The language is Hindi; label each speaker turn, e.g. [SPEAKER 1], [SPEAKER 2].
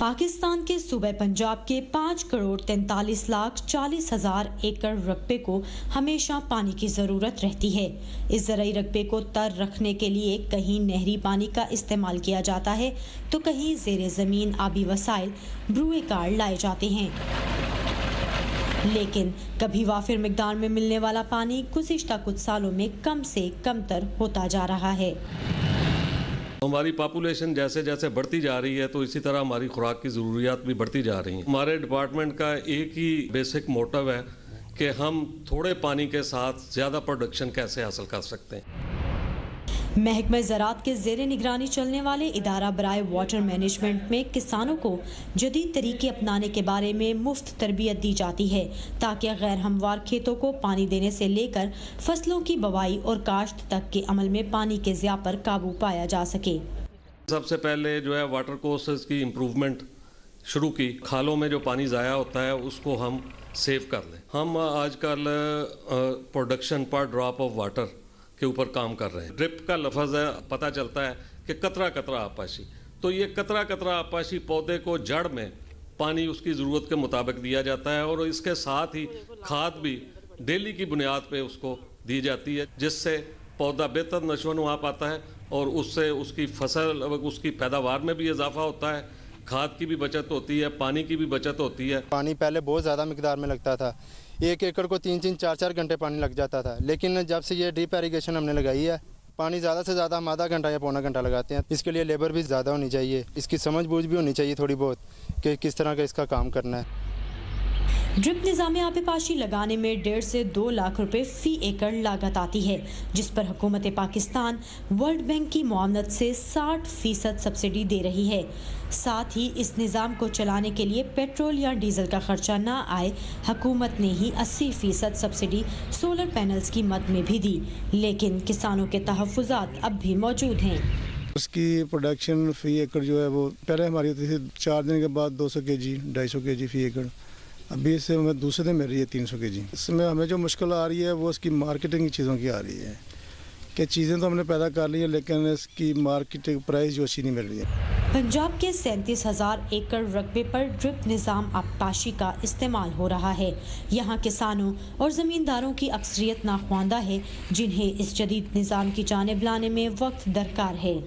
[SPEAKER 1] पाकिस्तान के सूबे पंजाब के 5,43,40,000 एकड़ रकबे को हमेशा पानी की ज़रूरत रहती है। इस ज़रूरी रकबे को तर रखने के लिए कहीं नहरी पानी का इस्तेमाल किया जाता है तो कहीं ज़ेरे ज़मीन आबी वसाइल ब्रुए कार लाए जाते हैं, लेकिन कभी वाफिर मिकदार में मिलने वाला पानी गुज़िश्ता कुछ सालों में कम से कमतर होता जा रहा है।
[SPEAKER 2] हमारी पॉपुलेशन जैसे जैसे बढ़ती जा रही है तो इसी तरह हमारी खुराक की ज़रूरियात भी बढ़ती जा रही हैं। हमारे डिपार्टमेंट का एक ही बेसिक मोटिव है कि हम थोड़े पानी के साथ ज़्यादा प्रोडक्शन कैसे हासिल कर सकते हैं।
[SPEAKER 1] महकमा ज़राअत के ज़ेरे निगरानी चलने वाले इदारा बराए वाटर मैनेजमेंट में किसानों को जदीद तरीके अपनाने के बारे में मुफ्त तरबियत दी जाती है ताकि गैर हमवार खेतों को पानी देने से लेकर फसलों की बवाई और काश्त तक के अमल में पानी के ज़िया पर काबू पाया जा सके। सबसे
[SPEAKER 2] पहले जो है वाटर कोर्सेज की इम्प्रूवमेंट शुरू की। खालों में जो पानी ज़ाया होता है उसको हम सेव कर लें। हम आजकल प्रोडक्शन पर ड्रॉप ऑफ वाटर के ऊपर काम कर रहे हैं। ड्रिप का लफ्ज़ है, पता चलता है कि कतरा कतरा आपाशी, तो ये कतरा कतरा आपाशी पौधे को जड़ में पानी उसकी ज़रूरत के मुताबिक दिया जाता है और इसके साथ ही खाद भी डेली की बुनियाद पे उसको दी जाती है, जिससे पौधा बेहतर नशोनुमा पाता है और उससे उसकी फसल उसकी पैदावार में भी इजाफा होता है, खाद की भी बचत होती है, पानी की भी बचत होती है।
[SPEAKER 3] पानी पहले बहुत ज़्यादा मिकदार में लगता था, 1 एकड़ को 3-3, 4-4 घंटे पानी लग जाता था, लेकिन जब से ये ड्रिप इरिगेशन हमने लगाई है पानी ज़्यादा से ज़्यादा हम आधा घंटा या पौना घंटा लगाते हैं। इसके लिए लेबर भी ज़्यादा होनी चाहिए, इसकी समझ बूझ भी होनी चाहिए थोड़ी बहुत कि किस तरह का इसका काम करना है।
[SPEAKER 1] ड्रिप निज़ाम आबपाशी लगाने में 1.5 से 2 लाख रुपए फ़ी एकड़ लागत आती है, जिस पर हुकूमत पाकिस्तान वर्ल्ड बैंक की मुआवनत से 60% सब्सिडी दे रही है। साथ ही इस निज़ाम को चलाने के लिए पेट्रोल या डीजल का खर्चा ना आए, हुकूमत ने ही 80% सब्सिडी सोलर पैनल्स की मद में भी दी, लेकिन किसानों के तहफ़्फ़ुज़ात अब भी मौजूद हैं।
[SPEAKER 4] उसकी प्रोडक्शन फ़ी एकड़ जो है वो पहले हमारी होती थी 4 दिन के बाद 200 kg 250 kg फ़ी एकड़, अभी इससे हमें दूसरे दिन मिल रही है 300 kg। इसमें हमें जो मुश्किल आ रही है वो इसकी मार्केटिंग की चीज़ों की आ रही है कि चीज़ें तो हमने पैदा कर ली है लेकिन इसकी मार्केटिंग प्राइस जो अच्छी नहीं मिल रही है।
[SPEAKER 1] पंजाब के 37,000 एकड़ रकबे पर ड्रिप निज़ाम आबपाशी का इस्तेमाल हो रहा है। यहाँ किसानों और ज़मींदारों की अक्सरियत नाख्वांदा है, जिन्हें इस जदीद निज़ाम की जानिब लाने में वक्त दरकार है।